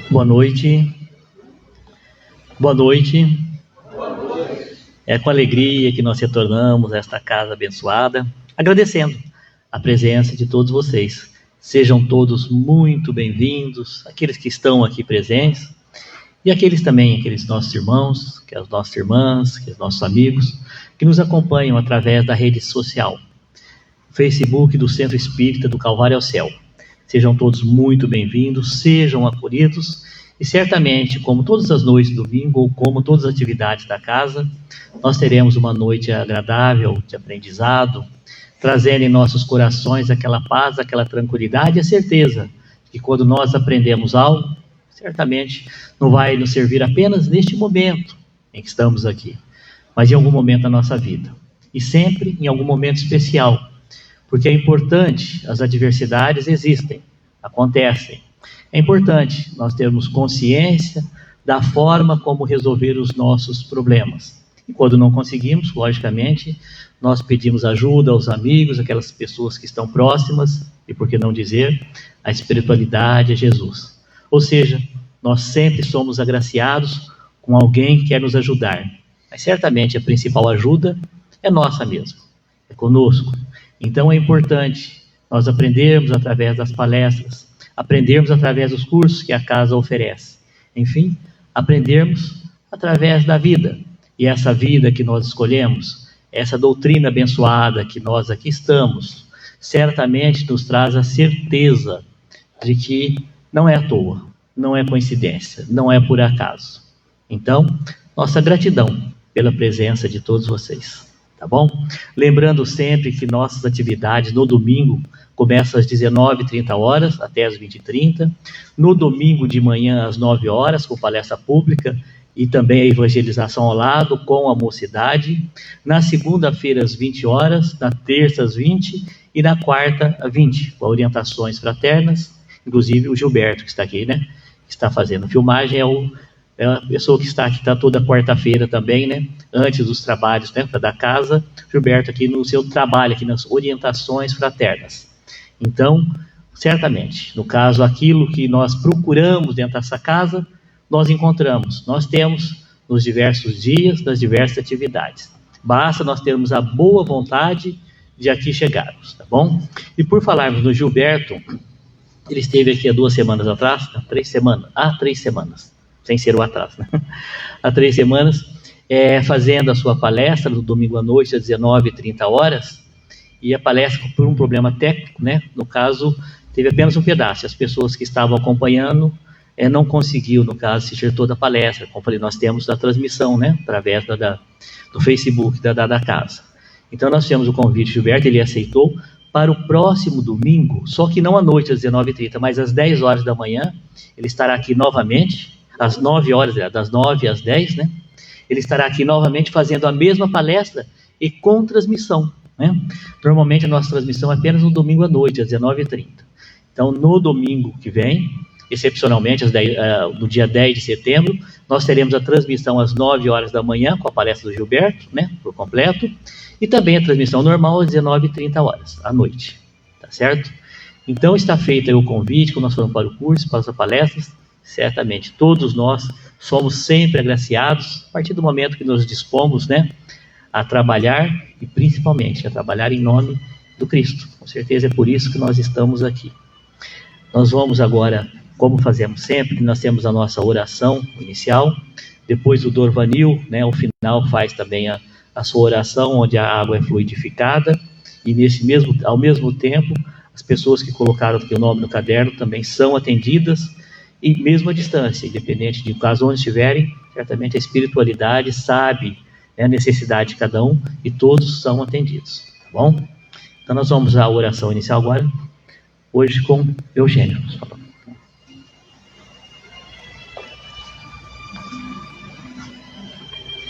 Boa noite. Boa noite. É com alegria que nós retornamos a esta casa abençoada, agradecendo a presença de todos vocês. Sejam todos muito bem-vindos, aqueles que estão aqui presentes, e aqueles também, aqueles nossos irmãos, que as nossas irmãs, que os nossos amigos, que nos acompanham através da rede social, Facebook do Centro Espírita do Calvário ao Céu. Sejam todos muito bem-vindos, sejam acolhidos, e certamente, como todas as noites de domingo, ou como todas as atividades da casa, nós teremos uma noite agradável de aprendizado, trazendo em nossos corações aquela paz, aquela tranquilidade e a certeza que quando nós aprendemos algo, certamente não vai nos servir apenas neste momento em que estamos aqui, mas em algum momento da nossa vida, e sempre em algum momento especial, porque é importante, as adversidades existem, acontecem. É importante nós termos consciência da forma como resolver os nossos problemas. E quando não conseguimos, logicamente, nós pedimos ajuda aos amigos, aquelas pessoas que estão próximas, e por que não dizer, a espiritualidade, a Jesus. Ou seja, nós sempre somos agraciados com alguém que quer nos ajudar. Mas certamente a principal ajuda é nossa mesmo, é conosco. Então é importante nós aprendermos através das palestras, aprendermos através dos cursos que a casa oferece. Enfim, aprendermos através da vida. E essa vida que nós escolhemos, essa doutrina abençoada que nós aqui estamos, certamente nos traz a certeza de que não é à toa, não é coincidência, não é por acaso. Então, nossa gratidão pela presença de todos vocês. Tá bom? Lembrando sempre que nossas atividades no domingo começam às 19h30 até às 20h30. No domingo de manhã às 9h, com palestra pública e também a evangelização ao lado com a mocidade. Na segunda-feira às 20h, na terça às 20h e na quarta às 20h, com orientações fraternas. Inclusive o Gilberto que está aqui, né? Que está fazendo filmagem, é a pessoa que está aqui, está toda quarta-feira também, né? Antes dos trabalhos, né, da casa, Gilberto aqui no seu trabalho, aqui nas orientações fraternas. Então, certamente, no caso, aquilo que nós procuramos dentro dessa casa, nós encontramos, nós temos nos diversos dias, nas diversas atividades. Basta nós termos a boa vontade de aqui chegarmos, tá bom? E por falarmos no Gilberto, ele esteve aqui há 2 semanas atrás, 3 semanas, 3 semanas, sem ser o atraso, né? Há 3 semanas, fazendo a sua palestra no domingo à noite, às 19h30, e a palestra, por um problema técnico, né? No caso, teve apenas um pedaço. As pessoas que estavam acompanhando não conseguiu, no caso, assistir toda a palestra. Como falei, nós temos a transmissão, né? Através do Facebook da casa. Então, nós fizemos o convite, Gilberto, ele aceitou, para o próximo domingo, só que não à noite, às 19h30, mas às 10h da manhã, ele estará aqui novamente, às 9h, das 9 às 10, né? Ele estará aqui novamente fazendo a mesma palestra e com transmissão, né? Normalmente a nossa transmissão é apenas no domingo à noite, às 19h30. Então, no domingo que vem, excepcionalmente, no dia 10 de setembro, nós teremos a transmissão às 9h da manhã, com a palestra do Gilberto, né? Por completo, e também a transmissão normal às 19h30, à noite, tá certo? Então, está feito aí o convite, quando nós formos para o curso, para as palestras, certamente todos nós somos sempre agraciados, a partir do momento que nos dispomos, né, a trabalhar, e principalmente a trabalhar em nome do Cristo. Com certeza é por isso que nós estamos aqui. Nós vamos agora, como fazemos sempre, nós temos a nossa oração inicial, depois o Dorvanil, né, ao final faz também a sua oração, onde a água é fluidificada, e ao mesmo tempo, as pessoas que colocaram aqui o nome no caderno também são atendidas, e mesmo à distância, independente de caso onde estiverem, certamente a espiritualidade sabe, né, a necessidade de cada um, e todos são atendidos, tá bom? Então nós vamos à oração inicial agora, hoje com Eugênio.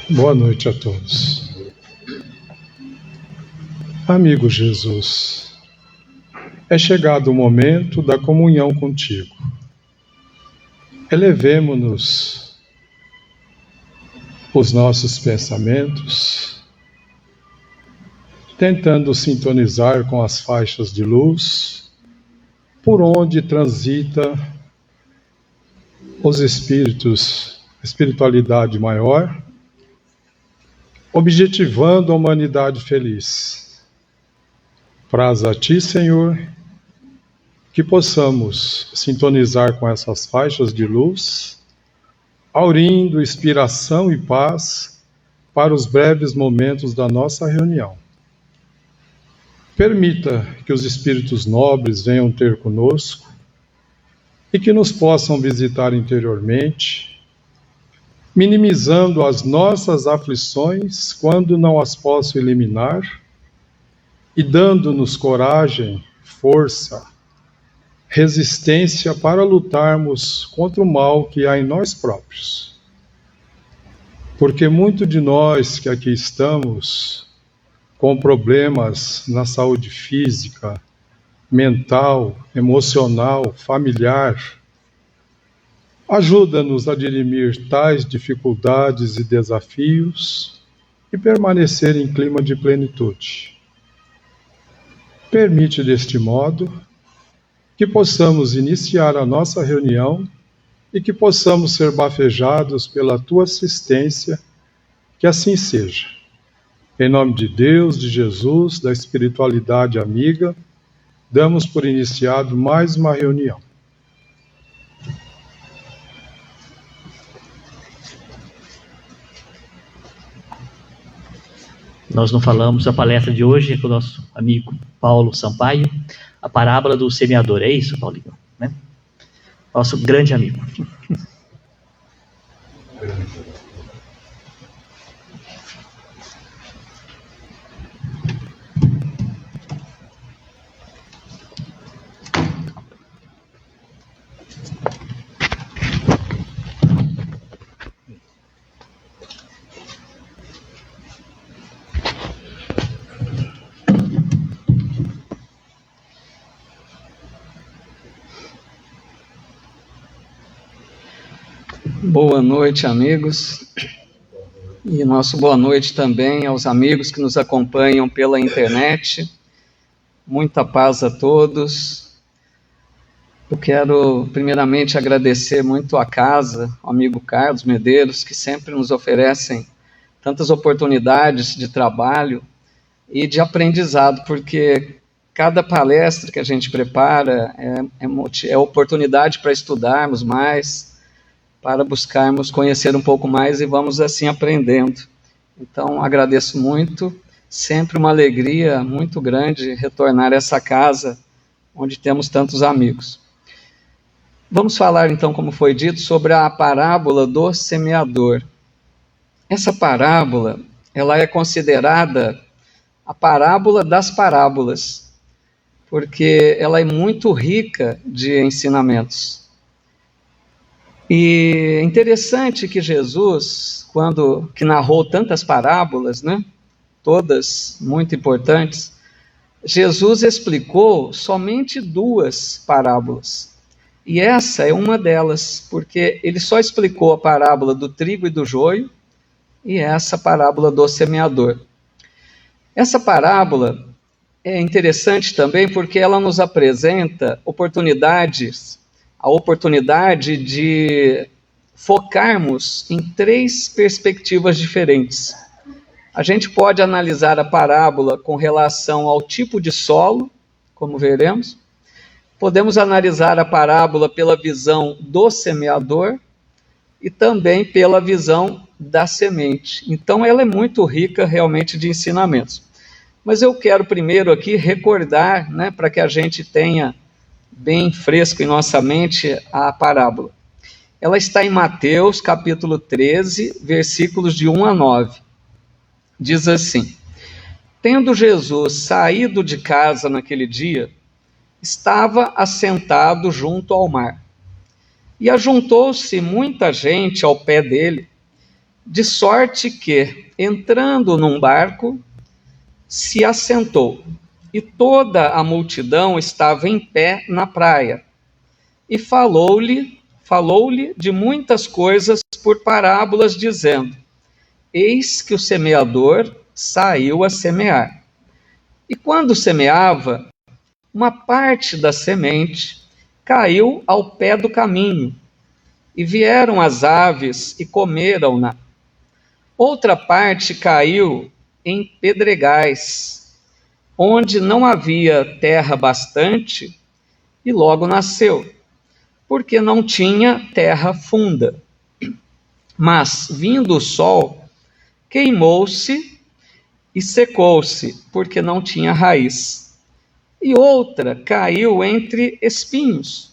Boa noite a todos. Amigo Jesus, é chegado o momento da comunhão contigo. Elevemo-nos os nossos pensamentos, tentando sintonizar com as faixas de luz por onde transita os espíritos, espiritualidade maior, objetivando a humanidade feliz. Praza a Ti, Senhor, que possamos sintonizar com essas faixas de luz, aurindo inspiração e paz para os breves momentos da nossa reunião. Permita que os espíritos nobres venham ter conosco e que nos possam visitar interiormente, minimizando as nossas aflições quando não as posso eliminar e dando-nos coragem, força, resistência para lutarmos contra o mal que há em nós próprios. Porque muito de nós que aqui estamos com problemas na saúde física, mental, emocional, familiar, ajuda-nos a dirimir tais dificuldades e desafios e permanecer em clima de plenitude. Permite deste modo que possamos iniciar a nossa reunião e que possamos ser bafejados pela Tua assistência, que assim seja. Em nome de Deus, de Jesus, da espiritualidade amiga, damos por iniciado mais uma reunião. Nós não falamos, a palestra de hoje é com o nosso amigo Paulo Sampaio, a parábola do semeador. É isso, Paulinho? Né? Nosso grande amigo. Boa noite, amigos, e nosso boa noite também aos amigos que nos acompanham pela internet. Muita paz a todos. Eu quero primeiramente agradecer muito à casa, ao amigo Carlos Medeiros, que sempre nos oferecem tantas oportunidades de trabalho e de aprendizado, porque cada palestra que a gente prepara é oportunidade para estudarmos mais, para buscarmos conhecer um pouco mais e vamos assim aprendendo. Então, agradeço muito, sempre uma alegria muito grande retornar a essa casa onde temos tantos amigos. Vamos falar então, como foi dito, sobre a parábola do semeador. Essa parábola, ela é considerada a parábola das parábolas, porque ela é muito rica de ensinamentos. E é interessante que Jesus, que narrou tantas parábolas, né, todas muito importantes, Jesus explicou somente 2 parábolas. E essa é uma delas, porque ele só explicou a parábola do trigo e do joio e essa parábola do semeador. Essa parábola é interessante também porque ela nos apresenta a oportunidade de focarmos em 3 perspectivas diferentes. A gente pode analisar a parábola com relação ao tipo de solo, como veremos. Podemos analisar a parábola pela visão do semeador e também pela visão da semente. Então, ela é muito rica realmente de ensinamentos. Mas eu quero primeiro aqui recordar, né, para que a gente tenha bem fresco em nossa mente a parábola. Ela está em Mateus, capítulo 13, versículos de 1 a 9. Diz assim: Tendo Jesus saído de casa naquele dia, estava assentado junto ao mar. E ajuntou-se muita gente ao pé dele, de sorte que, entrando num barco, se assentou. E toda a multidão estava em pé na praia. E falou-lhe de muitas coisas por parábolas, dizendo: Eis que o semeador saiu a semear. E quando semeava, uma parte da semente caiu ao pé do caminho, e vieram as aves e comeram-na. Outra parte caiu em pedregais, onde não havia terra bastante, e logo nasceu, porque não tinha terra funda. Mas, vindo o sol, queimou-se e secou-se, porque não tinha raiz. E outra caiu entre espinhos,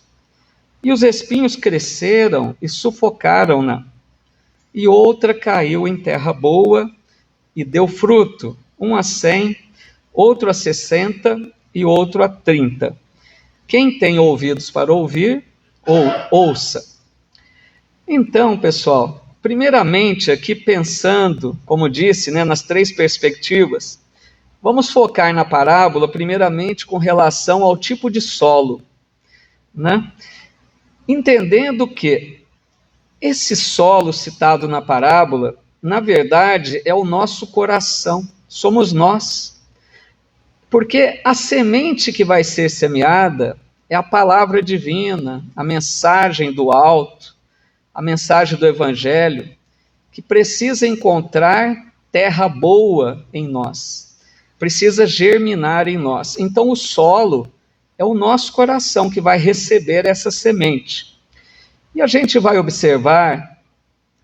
e os espinhos cresceram e sufocaram-na. E outra caiu em terra boa e deu fruto, um a 100, outro a 60 e outro a 30. Quem tem ouvidos para ouvir, ouça. Então, pessoal, primeiramente aqui pensando, como disse, nas 3 perspectivas, vamos focar na parábola primeiramente com relação ao tipo de solo, entendendo que esse solo citado na parábola, na verdade, é o nosso coração, somos nós. Porque a semente que vai ser semeada é a palavra divina, a mensagem do alto, a mensagem do evangelho, que precisa encontrar terra boa em nós, precisa germinar em nós. Então o solo é o nosso coração que vai receber essa semente. E a gente vai observar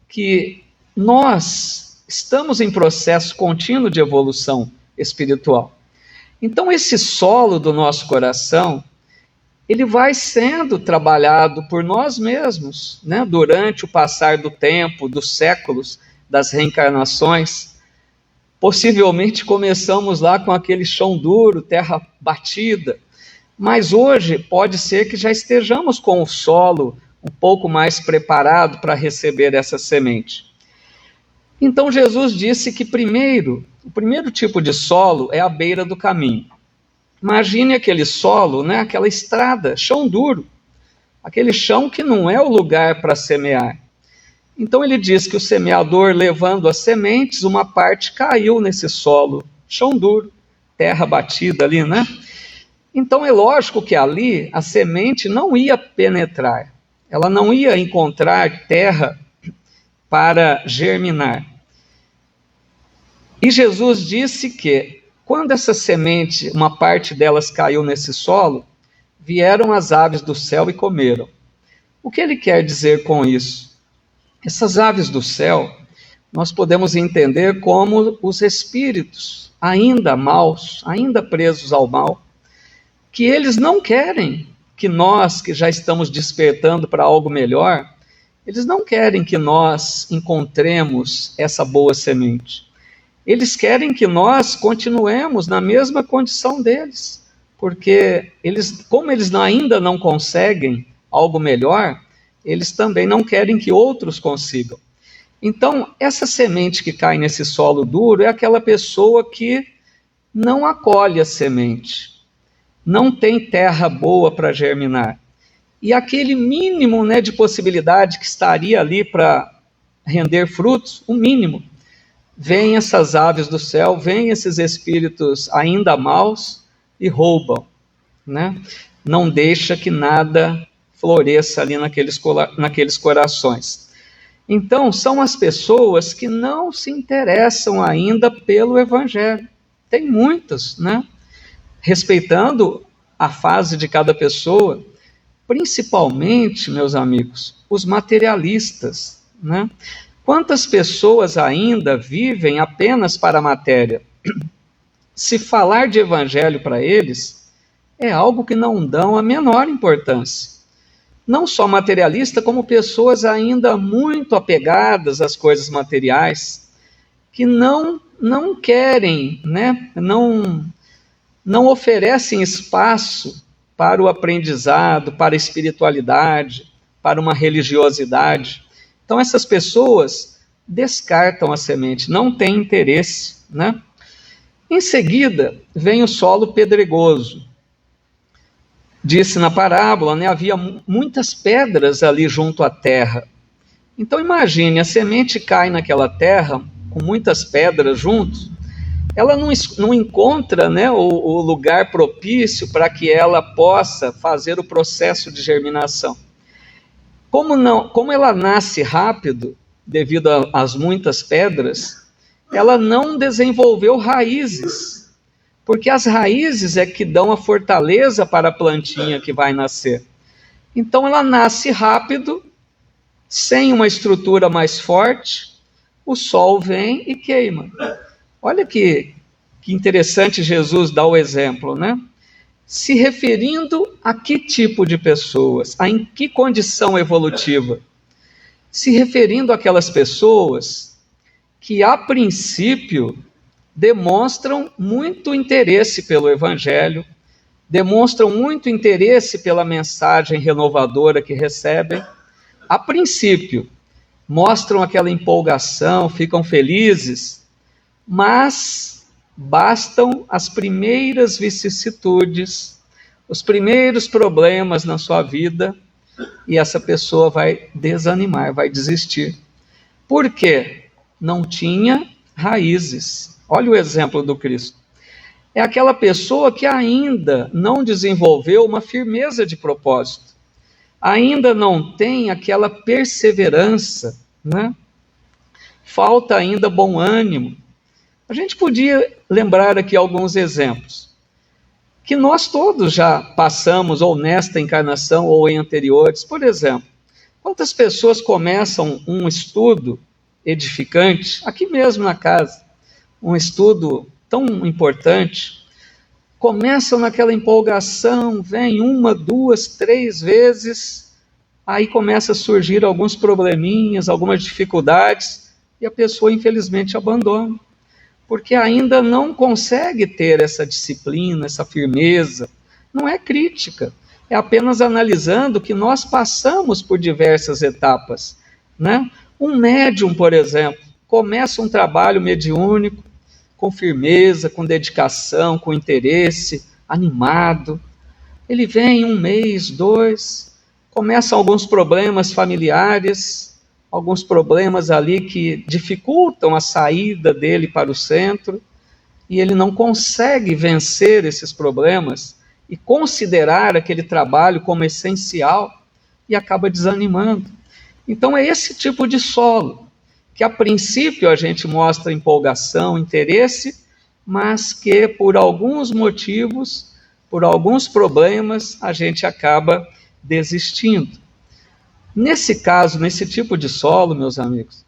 que nós estamos em processo contínuo de evolução espiritual. Então esse solo do nosso coração, ele vai sendo trabalhado por nós mesmos, durante o passar do tempo, dos séculos, das reencarnações. Possivelmente começamos lá com aquele chão duro, terra batida, mas hoje pode ser que já estejamos com o solo um pouco mais preparado para receber essa semente. Então Jesus disse que o primeiro tipo de solo é a beira do caminho. Imagine aquele solo, aquela estrada, chão duro, aquele chão que não é o lugar para semear. Então ele diz que o semeador, levando as sementes, uma parte caiu nesse solo, chão duro, terra batida ali, Então é lógico que ali a semente não ia penetrar, ela não ia encontrar terra para germinar. E Jesus disse que quando essa semente, uma parte delas caiu nesse solo, vieram as aves do céu e comeram. O que ele quer dizer com isso? Essas aves do céu, nós podemos entender como os espíritos ainda maus, ainda presos ao mal, que eles não querem que nós, que já estamos despertando para algo melhor, eles não querem que nós encontremos essa boa semente. Eles querem que nós continuemos na mesma condição deles, porque como eles ainda não conseguem algo melhor, eles também não querem que outros consigam. Então, essa semente que cai nesse solo duro é aquela pessoa que não acolhe a semente, não tem terra boa para germinar. E aquele mínimo de possibilidade que estaria ali para render frutos, o mínimo, vêm essas aves do céu, vêm esses espíritos ainda maus e roubam, Não deixa que nada floresça ali naqueles corações. Então, são as pessoas que não se interessam ainda pelo evangelho. Tem muitas, respeitando a fase de cada pessoa, principalmente, meus amigos, os materialistas, Quantas pessoas ainda vivem apenas para a matéria? Se falar de evangelho para eles, é algo que não dão a menor importância. Não só materialista, como pessoas ainda muito apegadas às coisas materiais, que não querem, não oferecem espaço para o aprendizado, para a espiritualidade, para uma religiosidade. Então essas pessoas descartam a semente, não têm interesse, Em seguida, vem o solo pedregoso. Disse na parábola, havia muitas pedras ali junto à terra. Então imagine, a semente cai naquela terra, com muitas pedras juntos, ela não encontra, né, o lugar propício para que ela possa fazer o processo de germinação. Como ela nasce rápido, devido às muitas pedras, ela não desenvolveu raízes, porque as raízes é que dão a fortaleza para a plantinha que vai nascer. Então ela nasce rápido, sem uma estrutura mais forte, o sol vem e queima. Olha que interessante Jesus dá o exemplo, né? Se referindo a que tipo de pessoas, em que condição evolutiva? Se referindo àquelas pessoas que, a princípio, demonstram muito interesse pelo Evangelho, demonstram muito interesse pela mensagem renovadora que recebem. A princípio, mostram aquela empolgação, ficam felizes, mas bastam as primeiras vicissitudes, os primeiros problemas na sua vida, e essa pessoa vai desanimar, vai desistir. Por quê? Não tinha raízes. Olha o exemplo do Cristo. É aquela pessoa que ainda não desenvolveu uma firmeza de propósito, ainda não tem aquela perseverança, né? Falta ainda bom ânimo. A gente podia lembrar aqui alguns exemplos, que nós todos já passamos, ou nesta encarnação, ou em anteriores. Por exemplo, quantas pessoas começam um estudo edificante, aqui mesmo na casa, um estudo tão importante, começam naquela empolgação, vem 1, 2, 3 vezes, aí começa a surgir alguns probleminhas, algumas dificuldades, e a pessoa infelizmente abandona, porque ainda não consegue ter essa disciplina, essa firmeza. Não é crítica, é apenas analisando que nós passamos por diversas etapas, né? Um médium, por exemplo, começa um trabalho mediúnico, com firmeza, com dedicação, com interesse, animado. Ele vem 1 mês, 2, começam alguns problemas familiares, alguns problemas ali que dificultam a saída dele para o centro, e ele não consegue vencer esses problemas e considerar aquele trabalho como essencial, e acaba desanimando. Então é esse tipo de solo, que a princípio a gente mostra empolgação, interesse, mas que por alguns motivos, por alguns problemas, a gente acaba desistindo. Nesse caso, nesse tipo de solo, meus amigos,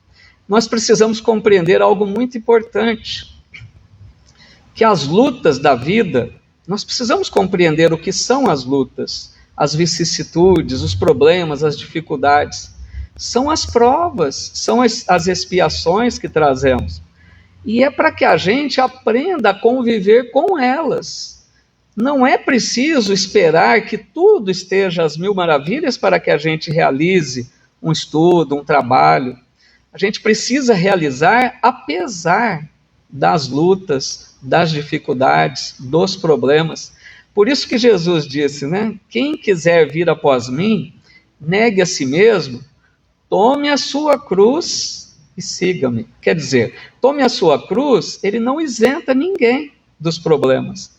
nós precisamos compreender algo muito importante, que as lutas da vida, nós precisamos compreender o que são as lutas, as vicissitudes, os problemas, as dificuldades. São as provas, são as expiações que trazemos. E é para que a gente aprenda a conviver com elas. Não é preciso esperar que tudo esteja às mil maravilhas para que a gente realize um estudo, um trabalho. A gente precisa realizar apesar das lutas, das dificuldades, dos problemas. Por isso que Jesus disse, né? Quem quiser vir após mim, negue a si mesmo, tome a sua cruz e siga-me. Quer dizer, tome a sua cruz, ele não isenta ninguém dos problemas.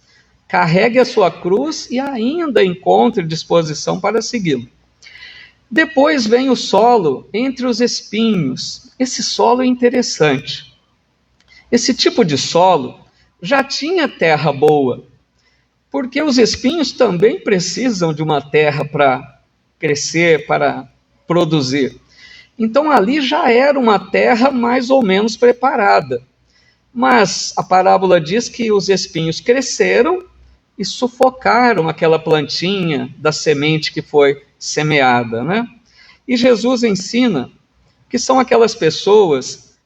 Carregue a sua cruz e ainda encontre disposição para segui-lo. Depois vem o solo entre os espinhos. Esse solo é interessante. Esse tipo de solo já tinha terra boa, porque os espinhos também precisam de uma terra para crescer, para produzir. Então ali já era uma terra mais ou menos preparada. Mas a parábola diz que os espinhos cresceram e sufocaram aquela plantinha da semente que foi semeada, né? E Jesus ensina que são aquelas pessoas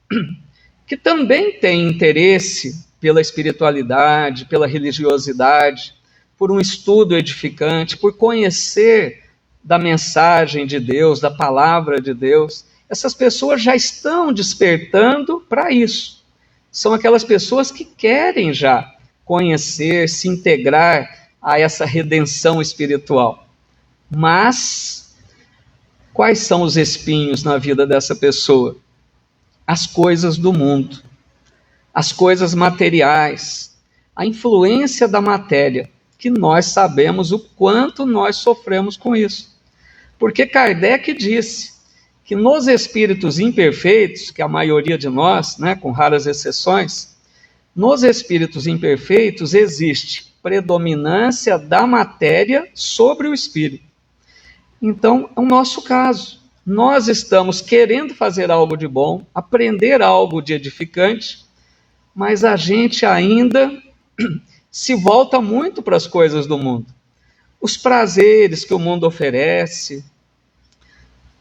que também têm interesse pela espiritualidade, pela religiosidade, por um estudo edificante, por conhecer da mensagem de Deus, da palavra de Deus. Essas pessoas já estão despertando para isso. São aquelas pessoas que querem já conhecer, se integrar a essa redenção espiritual. Mas quais são os espinhos na vida dessa pessoa? As coisas do mundo. as coisas materiais, a influência da matéria, que nós sabemos o quanto nós sofremos com isso. Porque Kardec disse que nos espíritos imperfeitos, que a maioria de nós, né, com raras exceções, nos espíritos imperfeitos existe predominância da matéria sobre o espírito. Então, é o nosso caso. Nós estamos querendo fazer algo de bom, aprender algo de edificante, mas a gente ainda se volta muito para as coisas do mundo. Os prazeres que o mundo oferece,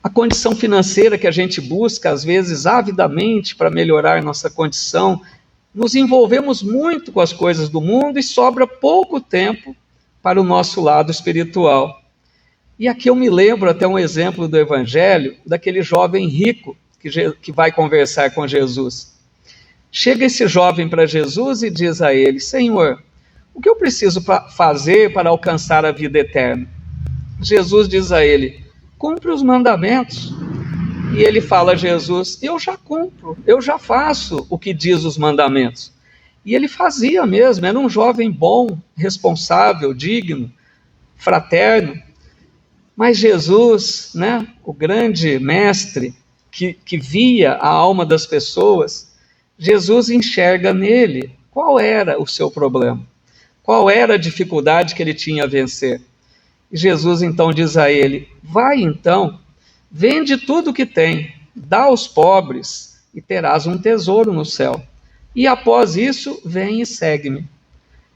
a condição financeira que a gente busca, às vezes, avidamente, para melhorar nossa condição, nos envolvemos muito com as coisas do mundo e sobra pouco tempo para o nosso lado espiritual. E aqui eu me lembro até um exemplo do Evangelho, daquele jovem rico que vai conversar com Jesus. Chega esse jovem para Jesus e diz a ele: Senhor, o que eu preciso fazer para alcançar a vida eterna? Jesus diz a ele: cumpre os mandamentos. E ele fala a Jesus: eu já cumpro, eu já faço o que diz os mandamentos. E ele fazia mesmo, era um jovem bom, responsável, digno, fraterno. Mas Jesus, né, o grande mestre que via a alma das pessoas, Jesus enxerga nele qual era o seu problema, qual era a dificuldade que ele tinha a vencer. E Jesus então diz a ele: vai então, vende tudo o que tem, dá aos pobres e terás um tesouro no céu. E após isso, vem e segue-me.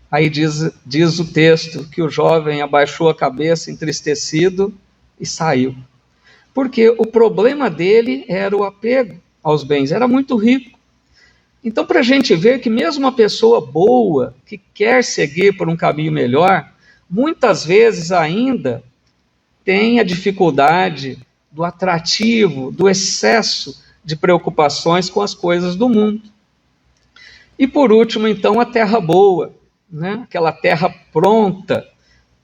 Aí diz o texto que o jovem abaixou a cabeça, entristecido, e saiu. Porque o problema dele era o apego aos bens, era muito rico. Então, para a gente ver que mesmo uma pessoa boa, que quer seguir por um caminho melhor, muitas vezes ainda tem a dificuldade do atrativo, do excesso de preocupações com as coisas do mundo. E por último, então, a terra boa, né? Aquela terra pronta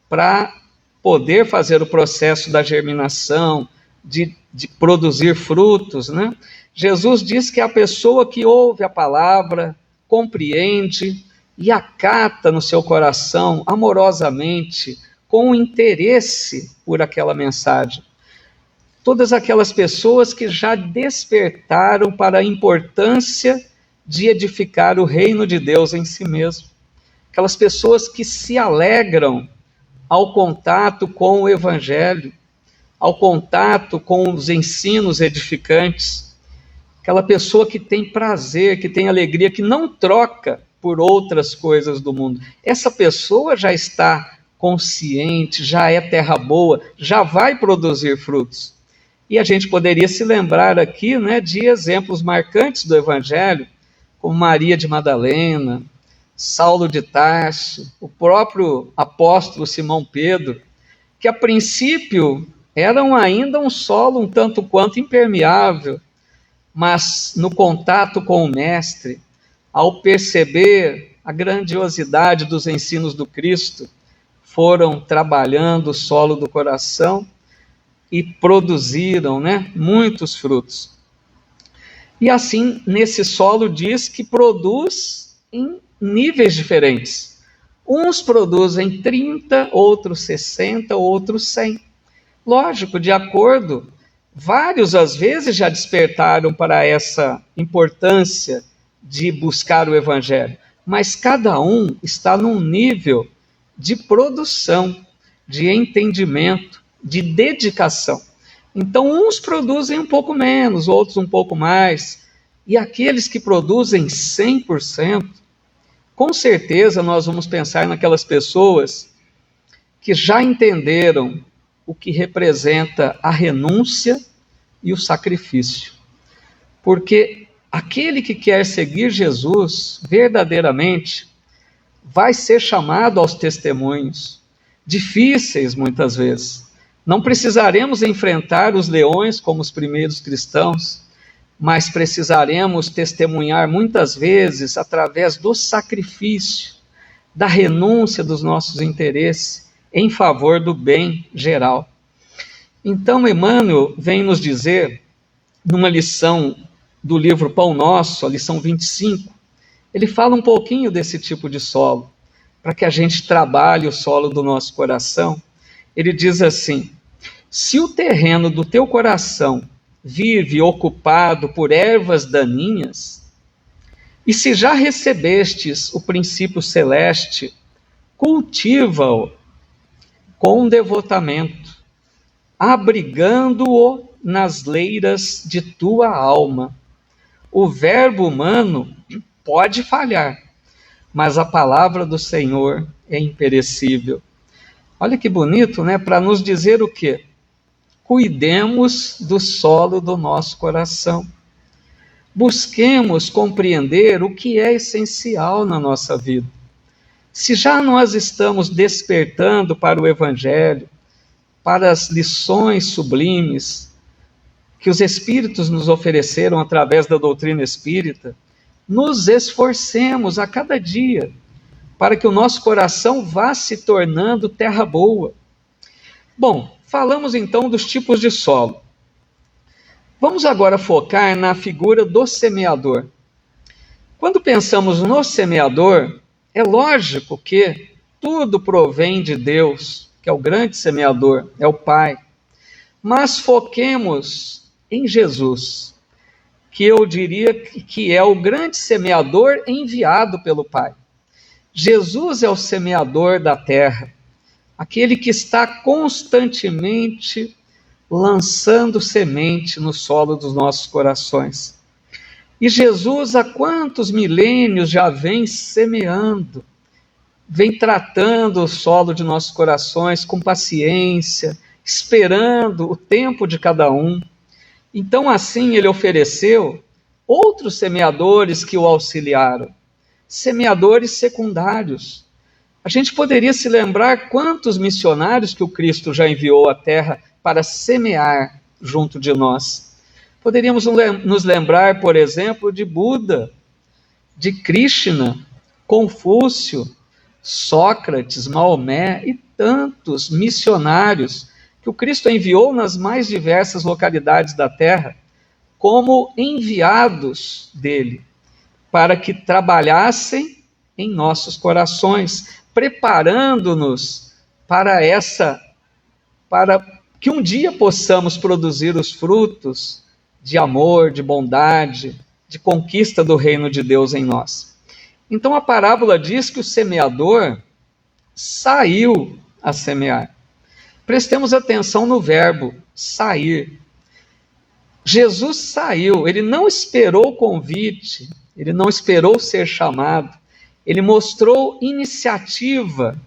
para poder fazer o processo da germinação, de produzir frutos, né? Jesus diz que a pessoa que ouve a palavra, compreende e acata no seu coração amorosamente, com interesse por aquela mensagem. Todas aquelas pessoas que já despertaram para a importância de edificar o reino de Deus em si mesmo. Aquelas pessoas que se alegram ao contato com o Evangelho, ao contato com os ensinos edificantes. Aquela pessoa que tem prazer, que tem alegria, que não troca por outras coisas do mundo. Essa pessoa já está consciente, já é terra boa, já vai produzir frutos. E a gente poderia se lembrar aqui, né, de exemplos marcantes do Evangelho, como Maria de Madalena, Saulo de Tarso, o próprio apóstolo Simão Pedro, que a princípio eram ainda um solo um tanto quanto impermeável, mas no contato com o Mestre, ao perceber a grandiosidade dos ensinos do Cristo, foram trabalhando o solo do coração e produziram, né, muitos frutos. E assim, nesse solo diz que produz em níveis diferentes. Uns produzem 30, outros 60, outros 100. Lógico, de acordo, vários às vezes já despertaram para essa importância de buscar o Evangelho, mas cada um está num nível de produção, de entendimento, de dedicação. Então, uns produzem um pouco menos, outros um pouco mais, e aqueles que produzem 100%, com certeza nós vamos pensar naquelas pessoas que já entenderam o que representa a renúncia e o sacrifício. Porque aquele que quer seguir Jesus verdadeiramente vai ser chamado aos testemunhos, difíceis muitas vezes. Não precisaremos enfrentar os leões como os primeiros cristãos, mas precisaremos testemunhar muitas vezes através do sacrifício, da renúncia dos nossos interesses em favor do bem geral. Então, Emmanuel vem nos dizer, numa lição do livro Pão Nosso, a lição 25, ele fala um pouquinho desse tipo de solo, para que a gente trabalhe o solo do nosso coração. Ele diz assim: se o terreno do teu coração vive ocupado por ervas daninhas, e se já recebestes o princípio celeste, cultiva-o com devotamento, abrigando-o nas leiras de tua alma. O verbo humano pode falhar, mas a palavra do Senhor é imperecível. Olha que bonito, né? Para nos dizer o quê? Cuidemos do solo do nosso coração. Busquemos compreender o que é essencial na nossa vida. Se já nós estamos despertando para o Evangelho, para as lições sublimes que os Espíritos nos ofereceram através da doutrina espírita, nos esforcemos a cada dia para que o nosso coração vá se tornando terra boa. Bom, falamos então dos tipos de solo. Vamos agora focar na figura do semeador. Quando pensamos no semeador, é lógico que tudo provém de Deus, que é o grande semeador, é o Pai. Mas foquemos em Jesus, que eu diria que é o grande semeador enviado pelo Pai. Jesus é o semeador da terra, aquele que está constantemente lançando semente no solo dos nossos corações. E Jesus, há quantos milênios já vem semeando, vem tratando o solo de nossos corações com paciência, esperando o tempo de cada um. Então, assim, ele ofereceu outros semeadores que o auxiliaram, semeadores secundários. A gente poderia se lembrar quantos missionários que o Cristo já enviou à terra para semear junto de nós. Poderíamos nos lembrar, por exemplo, de Buda, de Krishna, Confúcio, Sócrates, Maomé e tantos missionários que o Cristo enviou nas mais diversas localidades da terra como enviados dele, para que trabalhassem em nossos corações, preparando-nos para que um dia possamos produzir os frutos de amor, de bondade, de conquista do reino de Deus em nós. Então a parábola diz que o semeador saiu a semear. Prestemos atenção no verbo sair. Jesus saiu, ele não esperou o convite, ele não esperou ser chamado, ele mostrou iniciativa,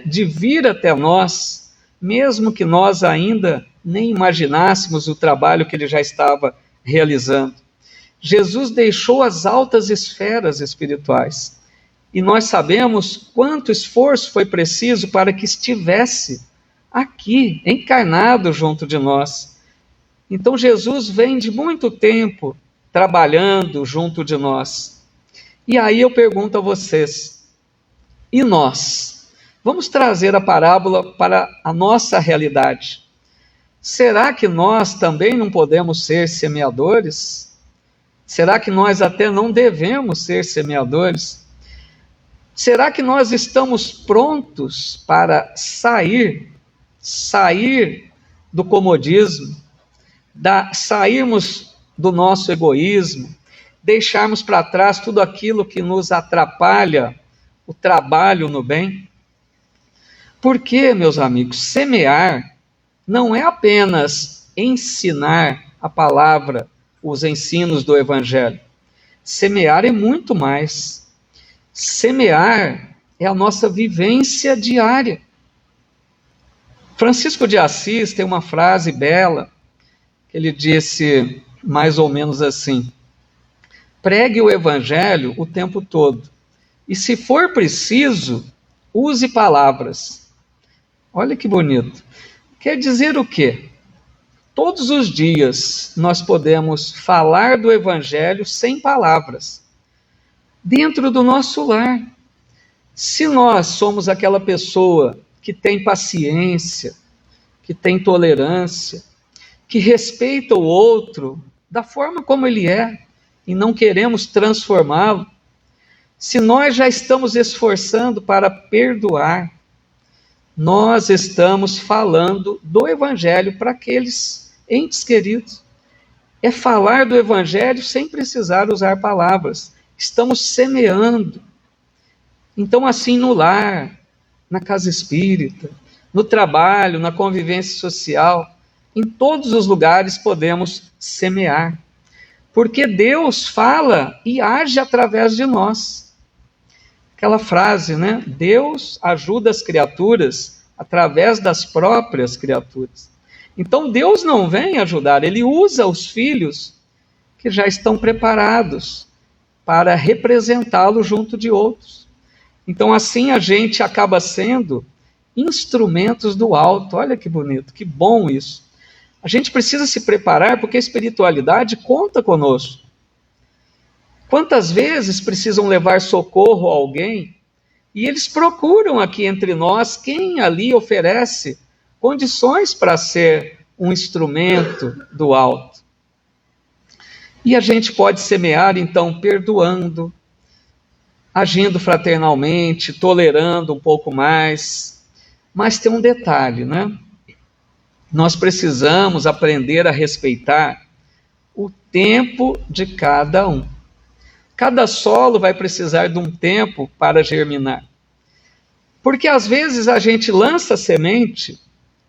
de vir até nós, mesmo que nós ainda nem imaginássemos o trabalho que ele já estava realizando. Jesus deixou as altas esferas espirituais, e nós sabemos quanto esforço foi preciso para que estivesse aqui, encarnado junto de nós. Então Jesus vem de muito tempo trabalhando junto de nós. E aí eu pergunto a vocês, e nós? Vamos trazer a parábola para a nossa realidade. Será que nós também não podemos ser semeadores? Será que nós até não devemos ser semeadores? Será que nós estamos prontos para sair do comodismo, sairmos do nosso egoísmo, deixarmos para trás tudo aquilo que nos atrapalha o trabalho no bem? Porque, meus amigos, semear não é apenas ensinar a palavra, os ensinos do Evangelho. Semear é muito mais. Semear é a nossa vivência diária. Francisco de Assis tem uma frase bela, que ele disse mais ou menos assim: pregue o Evangelho o tempo todo, e se for preciso, use palavras. Olha que bonito. Quer dizer o quê? Todos os dias nós podemos falar do Evangelho sem palavras, dentro do nosso lar. Se nós somos aquela pessoa que tem paciência, que tem tolerância, que respeita o outro da forma como ele é, e não queremos transformá-lo, Se nós já estamos esforçando para perdoar, nós estamos falando do Evangelho para aqueles entes queridos. É falar do Evangelho sem precisar usar palavras. Estamos semeando. Então, assim, no lar, na casa espírita, no trabalho, na convivência social, em todos os lugares podemos semear. Porque Deus fala e age através de nós. Aquela frase, né? Deus ajuda as criaturas através das próprias criaturas. Então Deus não vem ajudar, Ele usa os filhos que já estão preparados para representá-lo junto de outros. Então assim a gente acaba sendo instrumentos do alto. Olha que bonito, que bom isso. A gente precisa se preparar porque a espiritualidade conta conosco. Quantas vezes precisam levar socorro a alguém e eles procuram aqui entre nós quem ali oferece condições para ser um instrumento do alto. E a gente pode semear, então, perdoando, agindo fraternalmente, tolerando um pouco mais. Mas tem um detalhe, né? Nós precisamos aprender a respeitar o tempo de cada um. Cada solo vai precisar de um tempo para germinar. Porque às vezes a gente lança semente,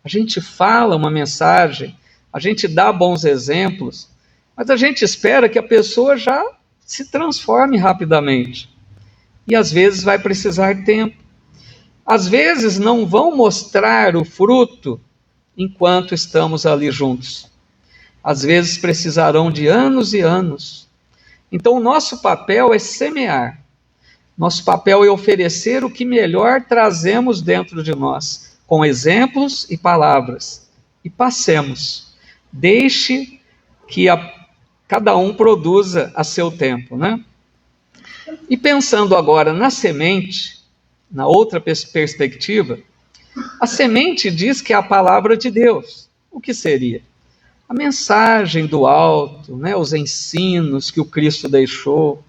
a gente fala uma mensagem, a gente dá bons exemplos, mas a gente espera que a pessoa já se transforme rapidamente. E às vezes vai precisar tempo. Às vezes não vão mostrar o fruto enquanto estamos ali juntos. Às vezes precisarão de anos e anos. Então o nosso papel é semear. Nosso papel é oferecer o que melhor trazemos dentro de nós, com exemplos e palavras. E passemos. Deixe que cada um produza a seu tempo, né? E pensando agora na semente, na outra perspectiva, a semente diz que é a palavra de Deus. O que seria? A mensagem do alto, né? Os ensinos que o Cristo deixou,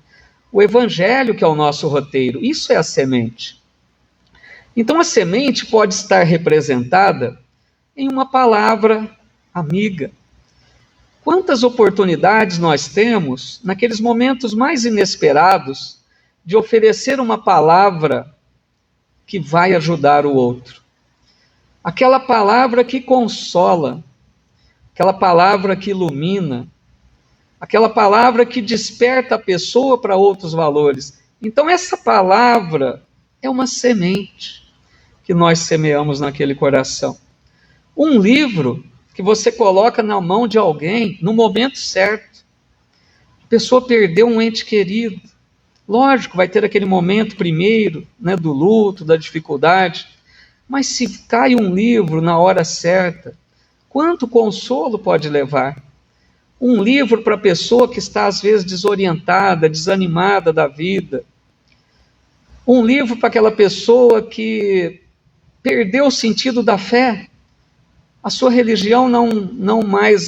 o Evangelho que é o nosso roteiro, isso é a semente. Então a semente pode estar representada em uma palavra amiga. Quantas oportunidades nós temos, naqueles momentos mais inesperados, de oferecer uma palavra que vai ajudar o outro. Aquela palavra que consola, aquela palavra que ilumina, aquela palavra que desperta a pessoa para outros valores. Então essa palavra é uma semente que nós semeamos naquele coração. Um livro que você coloca na mão de alguém no momento certo. A pessoa perdeu um ente querido. Lógico, vai ter aquele momento primeiro, né, do luto, da dificuldade. Mas se cai um livro na hora certa, quanto consolo pode levar? Um livro para a pessoa que está às vezes desorientada, desanimada da vida. Um livro para aquela pessoa que perdeu o sentido da fé. A sua religião não mais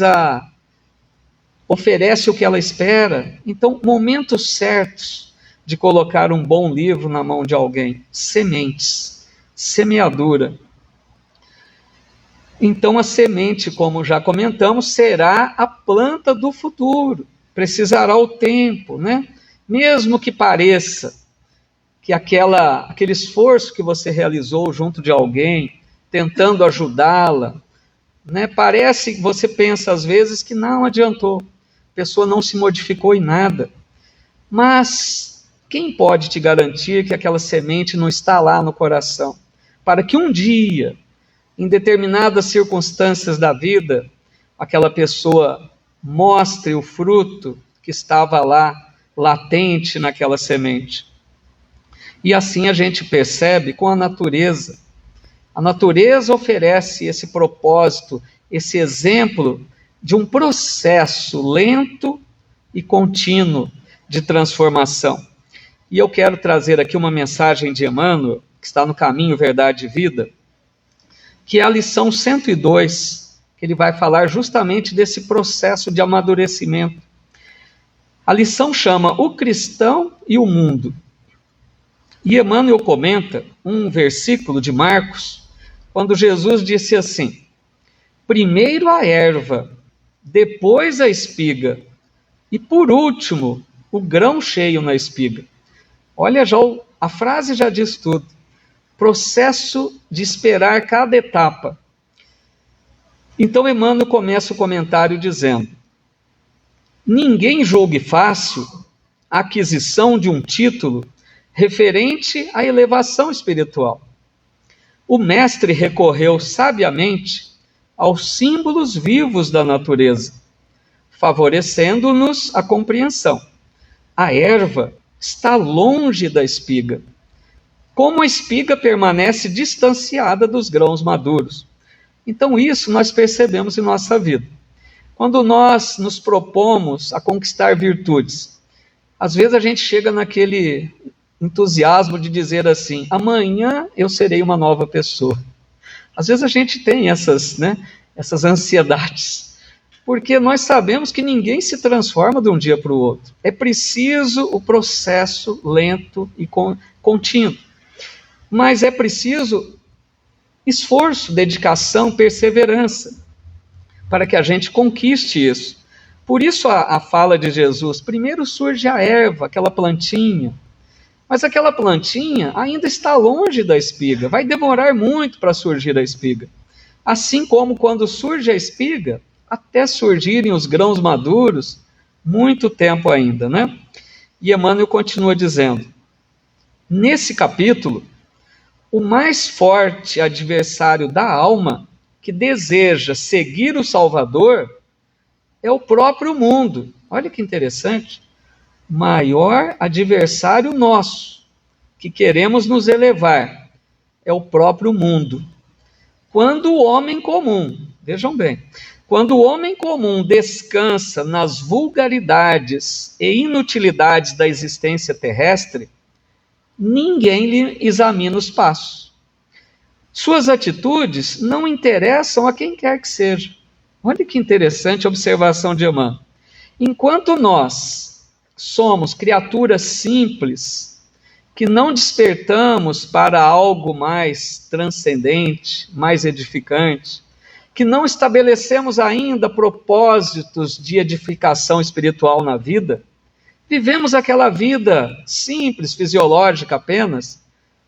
oferece o que ela espera. Então, momentos certos de colocar um bom livro na mão de alguém. Sementes, semeadura. Então, a semente, como já comentamos, será a planta do futuro. Precisará o tempo, né? Mesmo que pareça que aquele esforço que você realizou junto de alguém, tentando ajudá-la, né? Parece que você pensa às vezes que não adiantou, a pessoa não se modificou em nada. Mas quem pode te garantir que aquela semente não está lá no coração? Para que um dia, em determinadas circunstâncias da vida, aquela pessoa mostre o fruto que estava lá, latente naquela semente. E assim a gente percebe com a natureza. A natureza oferece esse propósito, esse exemplo de um processo lento e contínuo de transformação. E eu quero trazer aqui uma mensagem de Emmanuel, que está no Caminho, Verdade e Vida, que é a lição 102, que ele vai falar justamente desse processo de amadurecimento. A lição chama O Cristão e o Mundo. E Emmanuel comenta um versículo de Marcos, quando Jesus disse assim: primeiro a erva, depois a espiga, e por último o grão cheio na espiga. Olha, a frase já diz tudo. Processo de esperar cada etapa. Então Emmanuel começa o comentário dizendo: ninguém julgue fácil a aquisição de um título referente à elevação espiritual. O mestre recorreu sabiamente aos símbolos vivos da natureza, favorecendo-nos a compreensão. A erva está longe da espiga, como a espiga permanece distanciada dos grãos maduros. Então isso nós percebemos em nossa vida. Quando nós nos propomos a conquistar virtudes, às vezes a gente chega naquele entusiasmo de dizer assim: amanhã eu serei uma nova pessoa. Às vezes a gente tem essas ansiedades, porque nós sabemos que ninguém se transforma de um dia para o outro. É preciso o processo lento e contínuo. Mas é preciso esforço, dedicação, perseverança, para que a gente conquiste isso. Por isso a fala de Jesus: primeiro surge a erva, aquela plantinha, mas aquela plantinha ainda está longe da espiga, vai demorar muito para surgir a espiga. Assim como quando surge a espiga, até surgirem os grãos maduros, muito tempo ainda, né? E Emmanuel continua dizendo, nesse capítulo, o mais forte adversário da alma que deseja seguir o Salvador é o próprio mundo. Olha que interessante. Maior adversário nosso, que queremos nos elevar, é o próprio mundo. Quando o homem comum, vejam bem, quando o homem comum descansa nas vulgaridades e inutilidades da existência terrestre, ninguém lhe examina os passos. Suas atitudes não interessam a quem quer que seja. Olha que interessante a observação de Emmanuel. Enquanto nós somos criaturas simples, que não despertamos para algo mais transcendente, mais edificante, que não estabelecemos ainda propósitos de edificação espiritual na vida, vivemos aquela vida simples, fisiológica apenas,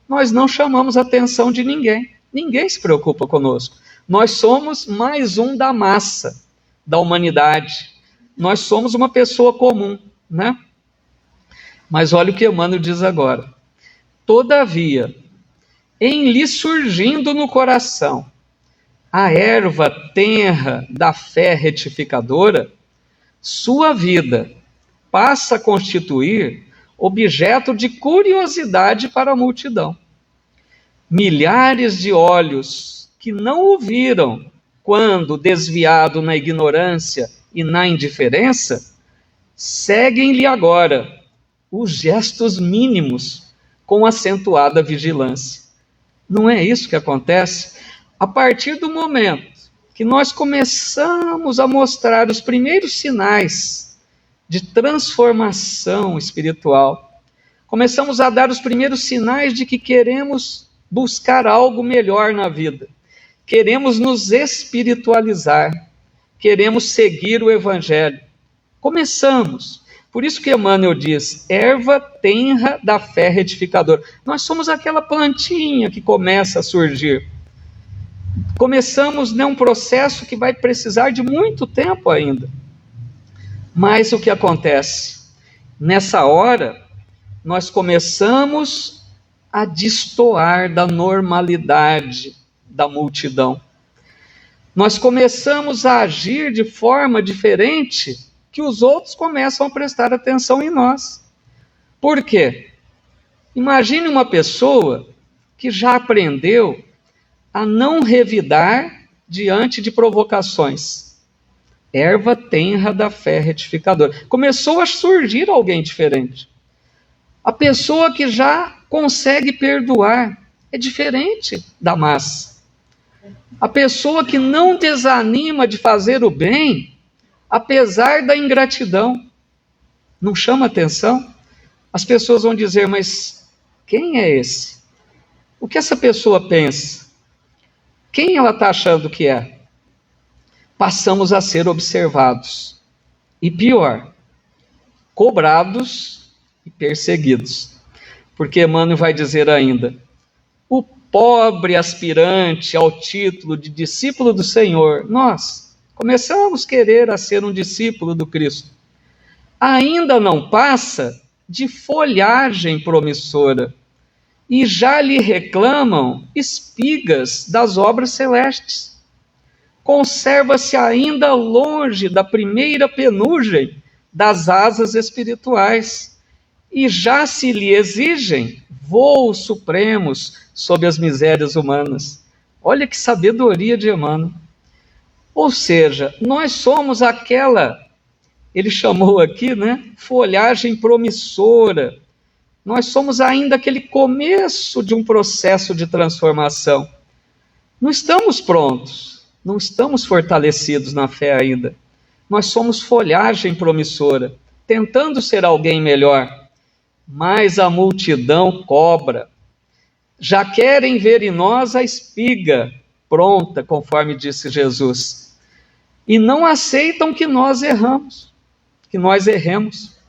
nós não chamamos a atenção de ninguém. Ninguém se preocupa conosco. Nós somos mais um da massa da humanidade. Nós somos uma pessoa comum, né? Mas olha o que Emmanuel diz agora. Todavia, em lhe surgindo no coração a erva tenra da fé retificadora, sua vida passa a constituir objeto de curiosidade para a multidão. Milhares de olhos que não o viram quando desviado na ignorância e na indiferença, seguem-lhe agora os gestos mínimos com acentuada vigilância. Não é isso que acontece? A partir do momento que nós começamos a mostrar os primeiros sinais de transformação espiritual, começamos a dar os primeiros sinais de que queremos buscar algo melhor na vida, queremos nos espiritualizar, queremos seguir o Evangelho. Começamos. Por isso que Emmanuel diz, erva tenra da fé retificadora. Nós somos aquela plantinha que começa a surgir. Começamos num processo que vai precisar de muito tempo ainda. Mas o que acontece? Nessa hora, nós começamos a destoar da normalidade da multidão. Nós começamos a agir de forma diferente que os outros começam a prestar atenção em nós. Por quê? Imagine uma pessoa que já aprendeu a não revidar diante de provocações. Erva tenra da fé retificadora. Começou a surgir alguém diferente. A pessoa que já consegue perdoar é diferente da massa. A pessoa que não desanima de fazer o bem, apesar da ingratidão, não chama atenção? As pessoas vão dizer, mas Quem é esse? O que essa pessoa pensa? Quem ela está achando que é? Passamos a ser observados. E pior, cobrados e perseguidos. Porque Emmanuel vai dizer ainda: o pobre aspirante ao título de discípulo do Senhor, nós começamos a querer a ser um discípulo do Cristo, ainda não passa de folhagem promissora, e já lhe reclamam espigas das obras celestes. Conserva-se ainda longe da primeira penugem das asas espirituais, e já se lhe exigem voos supremos sob as misérias humanas. Olha que sabedoria de Emmanuel. Ou seja, nós somos aquela, ele chamou aqui, né, folhagem promissora. Nós somos ainda aquele começo de um processo de transformação. Não estamos prontos, não estamos fortalecidos na fé ainda. Nós somos folhagem promissora, tentando ser alguém melhor. Mas a multidão cobra. Já querem ver em nós a espiga pronta, conforme disse Jesus. E não aceitam que nós erramos, que nós erremos.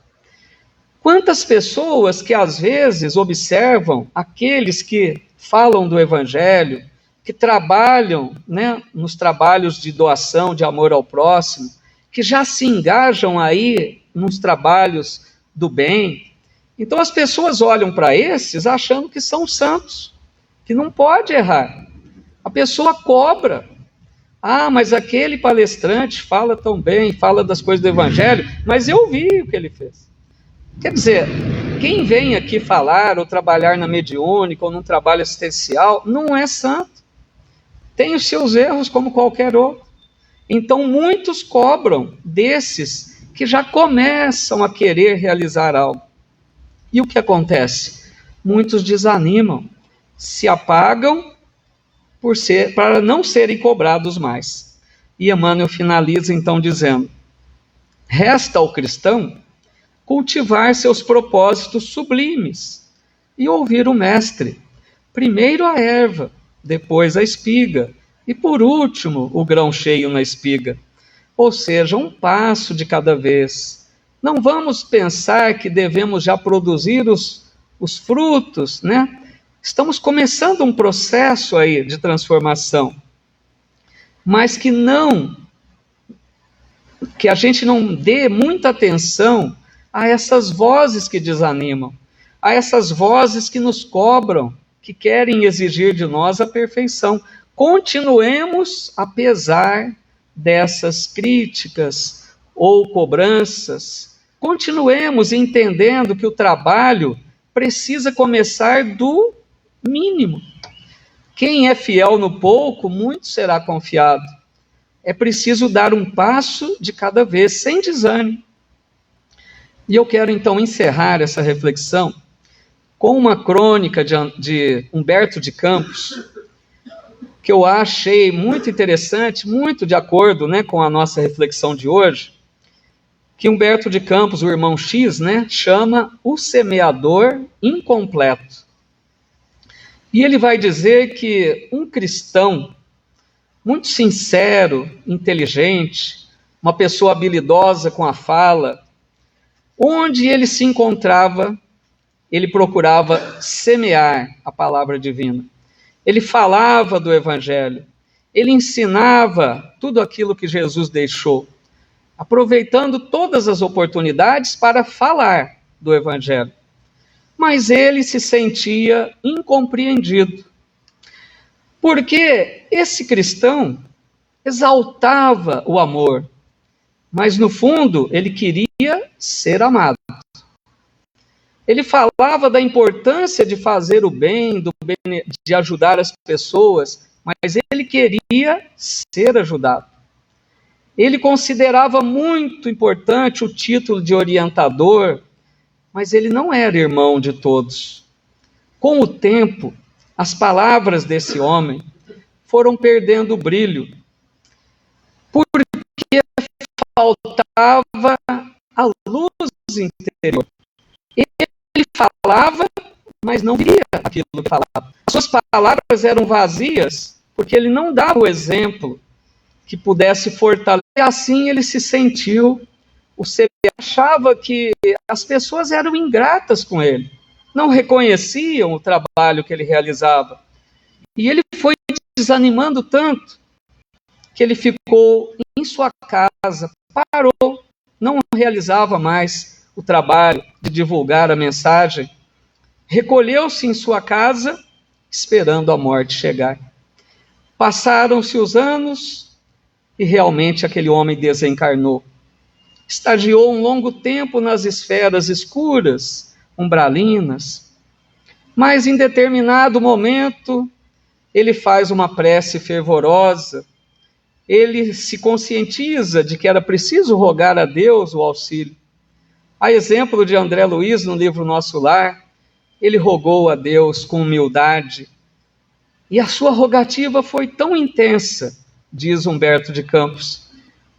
Quantas pessoas que às vezes observam aqueles que falam do Evangelho, que trabalham, né, nos trabalhos de doação, de amor ao próximo, que já se engajam aí nos trabalhos do bem. Então as pessoas olham para esses achando que são santos, que não pode errar. A pessoa cobra. Ah, mas aquele palestrante fala tão bem, fala das coisas do Evangelho, mas eu vi o que ele fez. Quer dizer, quem vem aqui falar ou trabalhar na mediúnica ou num trabalho assistencial não é santo. Tem os seus erros como qualquer outro. Então muitos cobram desses que já começam a querer realizar algo. E o que acontece? Muitos desanimam, se apagam para não serem cobrados mais. E Emmanuel finaliza então dizendo: resta ao cristão cultivar seus propósitos sublimes e ouvir o mestre. Primeiro a erva, depois a espiga, e por último o grão cheio na espiga. Ou seja, um passo de cada vez. Não vamos pensar que devemos já produzir os frutos, né? Estamos começando um processo aí de transformação, mas que a gente não dê muita atenção a essas vozes que desanimam, a essas vozes que nos cobram, que querem exigir de nós a perfeição. Continuemos apesar dessas críticas ou cobranças, continuemos entendendo que o trabalho precisa começar do mínimo. Quem é fiel no pouco, muito será confiado. É preciso dar um passo de cada vez, sem desânimo. E eu quero então encerrar essa reflexão com uma crônica de Humberto de Campos, que eu achei muito interessante, muito de acordo, né, com a nossa reflexão de hoje, que Humberto de Campos, o irmão X, né, chama o semeador incompleto. E ele vai dizer que um cristão muito sincero, inteligente, uma pessoa habilidosa com a fala, onde ele se encontrava, ele procurava semear a palavra divina. Ele falava do Evangelho, ele ensinava tudo aquilo que Jesus deixou, aproveitando todas as oportunidades para falar do Evangelho. Mas ele se sentia incompreendido, porque esse cristão exaltava o amor, mas no fundo ele queria ser amado. Ele falava da importância de fazer o bem, de ajudar as pessoas, mas ele queria ser ajudado. Ele considerava muito importante o título de orientador, mas ele não era irmão de todos. Com o tempo, as palavras desse homem foram perdendo o brilho, porque faltava a luz interior. Ele falava, mas não via aquilo que falava. As suas palavras eram vazias, porque ele não dava o exemplo que pudesse fortalecer. E assim ele se sentiu, o CBA achava que as pessoas eram ingratas com ele, não reconheciam o trabalho que ele realizava. E ele foi desanimando tanto que ele ficou em sua casa, parou, não realizava mais o trabalho de divulgar a mensagem, recolheu-se em sua casa, esperando a morte chegar. Passaram-se os anos e realmente aquele homem desencarnou. Estagiou um longo tempo nas esferas escuras, umbralinas, mas em determinado momento ele faz uma prece fervorosa, ele se conscientiza de que era preciso rogar a Deus o auxílio. A exemplo de André Luiz, no livro Nosso Lar, ele rogou a Deus com humildade, e a sua rogativa foi tão intensa, diz Humberto de Campos,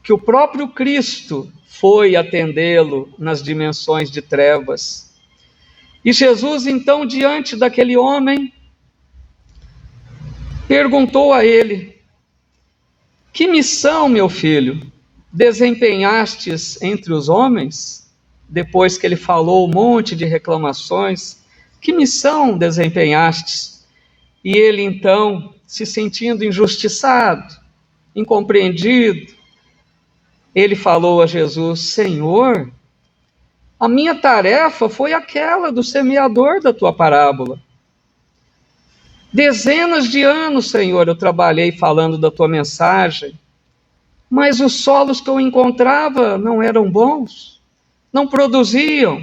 que o próprio Cristo foi atendê-lo nas dimensões de trevas. E Jesus, então, diante daquele homem, perguntou a ele: que missão, meu filho, desempenhastes entre os homens? Depois que ele falou um monte de reclamações, que missão desempenhastes? E ele então, se sentindo injustiçado, incompreendido, ele falou a Jesus: Senhor, a minha tarefa foi aquela do semeador da tua parábola. Dezenas de anos, Senhor, eu trabalhei falando da tua mensagem, mas os solos que eu encontrava não eram bons, não produziam,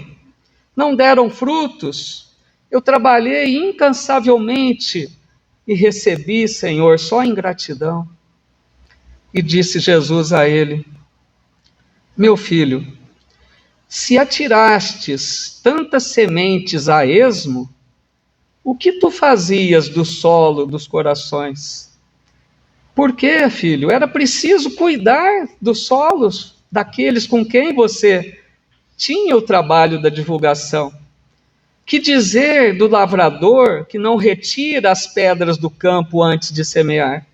não deram frutos. Eu trabalhei incansavelmente e recebi, Senhor, só ingratidão. E disse Jesus a ele: meu filho, se atirastes tantas sementes a esmo, o que tu fazias do solo dos corações? Por quê, filho? Era preciso cuidar dos solos daqueles com quem você tinha o trabalho da divulgação. Que dizer do lavrador que não retira as pedras do campo antes de semear?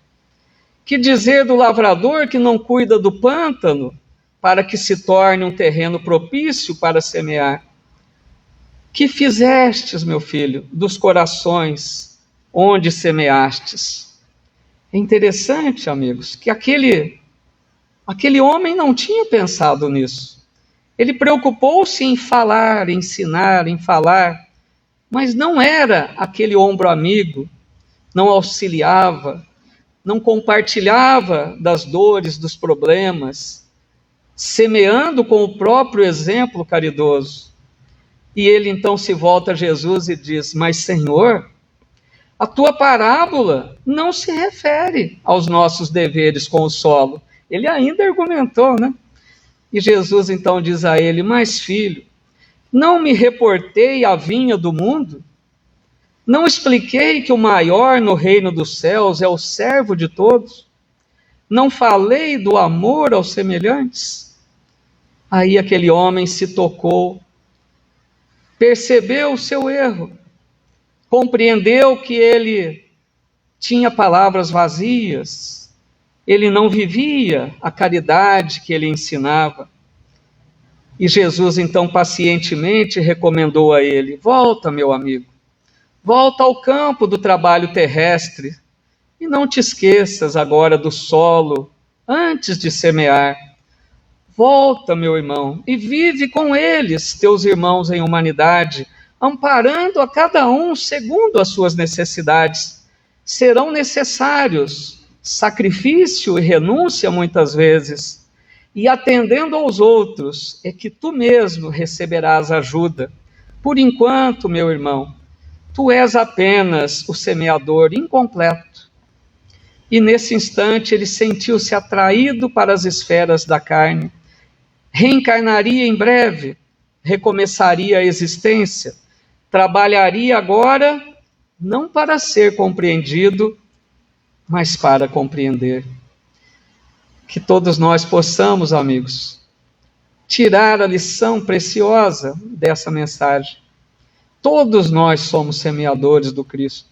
Que dizer do lavrador que não cuida do pântano para que se torne um terreno propício para semear? Que fizestes, meu filho, dos corações onde semeastes? É interessante, amigos, que aquele homem não tinha pensado nisso. Ele preocupou-se em falar, ensinar, em falar, mas não era aquele ombro amigo, não auxiliava, não compartilhava das dores, dos problemas, semeando com o próprio exemplo caridoso. E ele então se volta a Jesus e diz: mas Senhor, a tua parábola não se refere aos nossos deveres com o solo. Ele ainda argumentou, né? E Jesus então diz a ele: mas filho, não me reportei a vinha do mundo? Não expliquei que o maior no reino dos céus é o servo de todos? Não falei do amor aos semelhantes? Aí aquele homem se tocou, percebeu o seu erro, compreendeu que ele tinha palavras vazias, ele não vivia a caridade que ele ensinava. E Jesus então pacientemente recomendou a ele: volta, meu amigo, volta ao campo do trabalho terrestre e não te esqueças agora do solo antes de semear. Volta, meu irmão, e vive com eles, teus irmãos em humanidade, amparando a cada um segundo as suas necessidades. Serão necessários sacrifício e renúncia muitas vezes, e atendendo aos outros é que tu mesmo receberás ajuda. Por enquanto, meu irmão, tu és apenas o semeador incompleto. E nesse instante ele sentiu-se atraído para as esferas da carne. Reencarnaria em breve, recomeçaria a existência, trabalharia agora não para ser compreendido, mas para compreender. Que todos nós possamos, amigos, tirar a lição preciosa dessa mensagem Todos nós somos semeadores do Cristo.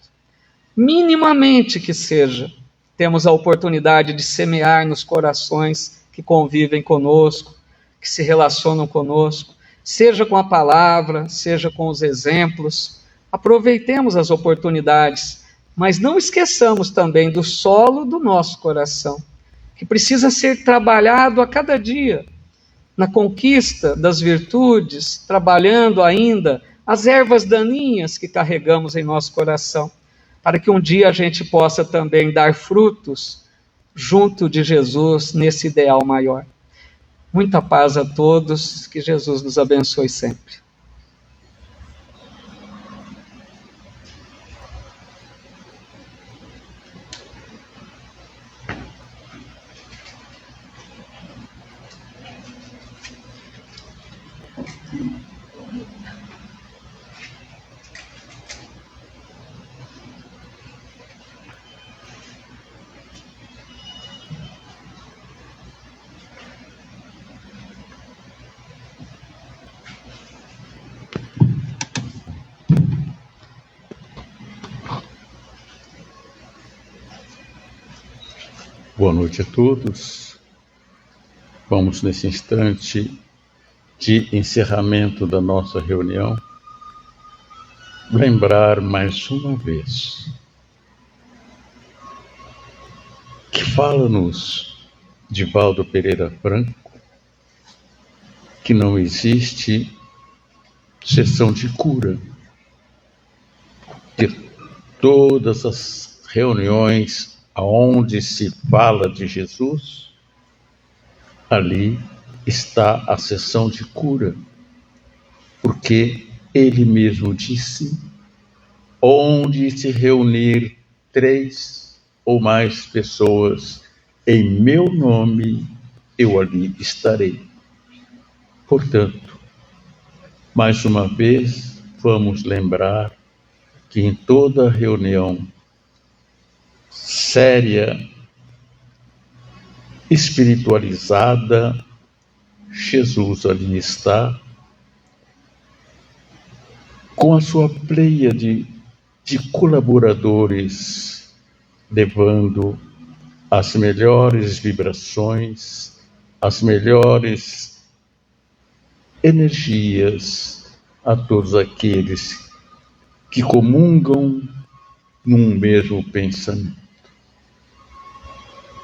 Minimamente que seja, temos a oportunidade de semear nos corações que convivem conosco, que se relacionam conosco, seja com a palavra, seja com os exemplos. Aproveitemos as oportunidades, mas não esqueçamos também do solo do nosso coração, que precisa ser trabalhado a cada dia, na conquista das virtudes, trabalhando ainda as ervas daninhas que carregamos em nosso coração, para que um dia a gente possa também dar frutos junto de Jesus nesse ideal maior. Muita paz a todos, que Jesus nos abençoe sempre. Boa noite a todos. Vamos, nesse instante de encerramento da nossa reunião, lembrar mais uma vez que fala-nos Divaldo Pereira Franco que não existe sessão de cura, que todas as reuniões aonde se fala de Jesus, ali está a sessão de cura, porque ele mesmo disse: onde se reunir 3 ou mais pessoas em meu nome, eu ali estarei. Portanto, mais uma vez, vamos lembrar que em toda reunião séria, espiritualizada, Jesus ali está, com a sua pleiade de colaboradores, levando as melhores vibrações, as melhores energias a todos aqueles que comungam num mesmo pensamento.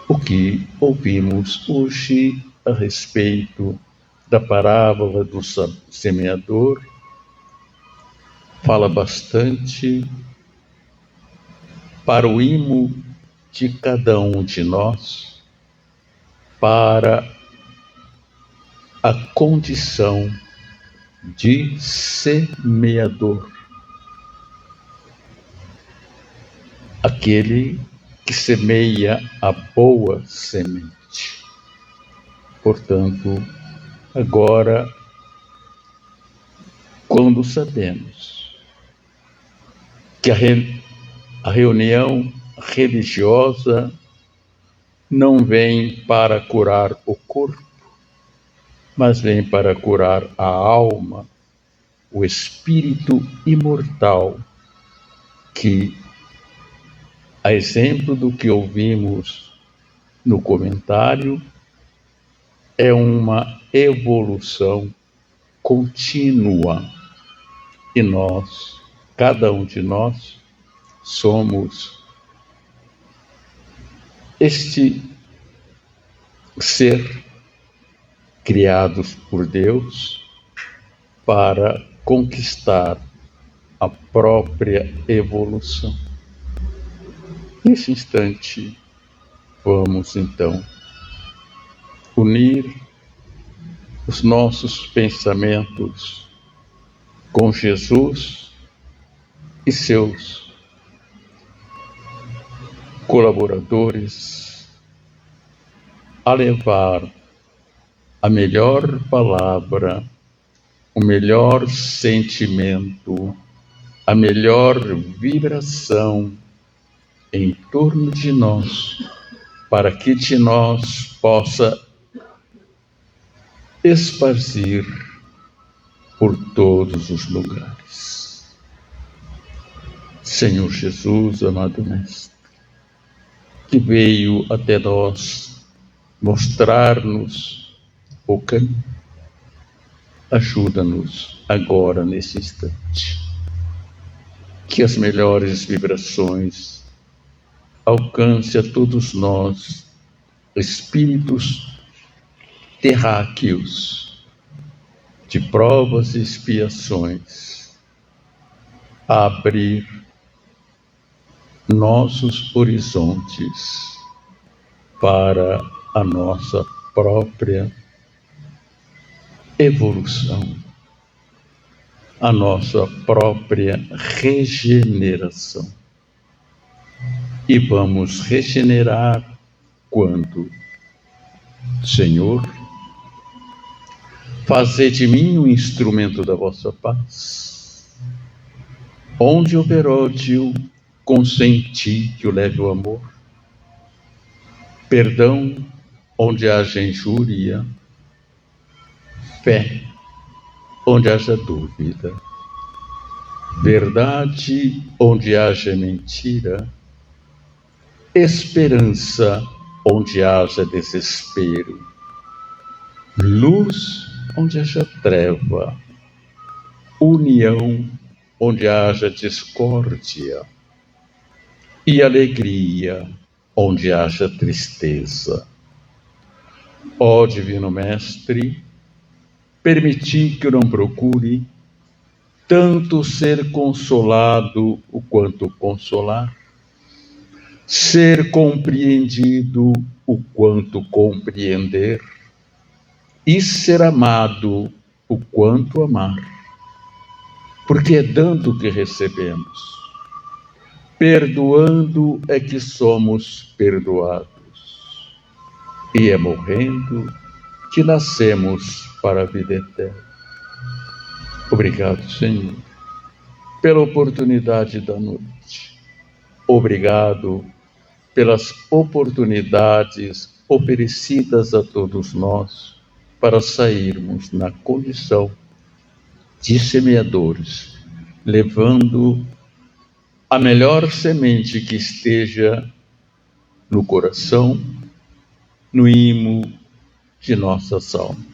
O que ouvimos hoje a respeito da parábola do semeador fala bastante para o imo de cada um de nós, para a condição de semeador. Aquele que semeia a boa semente. Portanto, agora, quando sabemos que a reunião religiosa não vem para curar o corpo, mas vem para curar a alma, o espírito imortal, que, a exemplo do que ouvimos no comentário, é uma evolução contínua. E nós, cada um de nós, somos este ser criados por Deus para conquistar a própria evolução. Nesse instante, vamos então unir os nossos pensamentos com Jesus e seus colaboradores a levar a melhor palavra, o melhor sentimento, a melhor vibração em torno de nós, para que de nós possa esparzir por todos os lugares. Senhor Jesus, amado Mestre, que veio até nós mostrar-nos o caminho, ajuda-nos agora nesse instante. Que as melhores vibrações alcance a todos nós, espíritos terráqueos, de provas e expiações, a abrir nossos horizontes para a nossa própria evolução, a nossa própria regeneração. E vamos regenerar quando, Senhor, fazei de mim um instrumento da vossa paz. Onde houver ódio, consenti que o leve o amor. Perdão onde haja injúria. Fé onde haja dúvida. Verdade onde haja mentira. Esperança onde haja desespero. Luz onde haja treva. União onde haja discórdia. E alegria onde haja tristeza. Ó Divino Mestre, permiti que eu não procure tanto ser consolado o quanto consolar, ser compreendido o quanto compreender, e ser amado o quanto amar, porque é dando que recebemos, perdoando é que somos perdoados, e é morrendo que nascemos para a vida eterna. Obrigado, Senhor, pela oportunidade da noite. Obrigado pelas oportunidades oferecidas a todos nós para sairmos na condição de semeadores, levando a melhor semente que esteja no coração, no imo de nossas almas.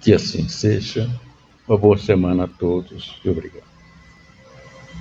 Que assim seja. Uma boa semana a todos e obrigado.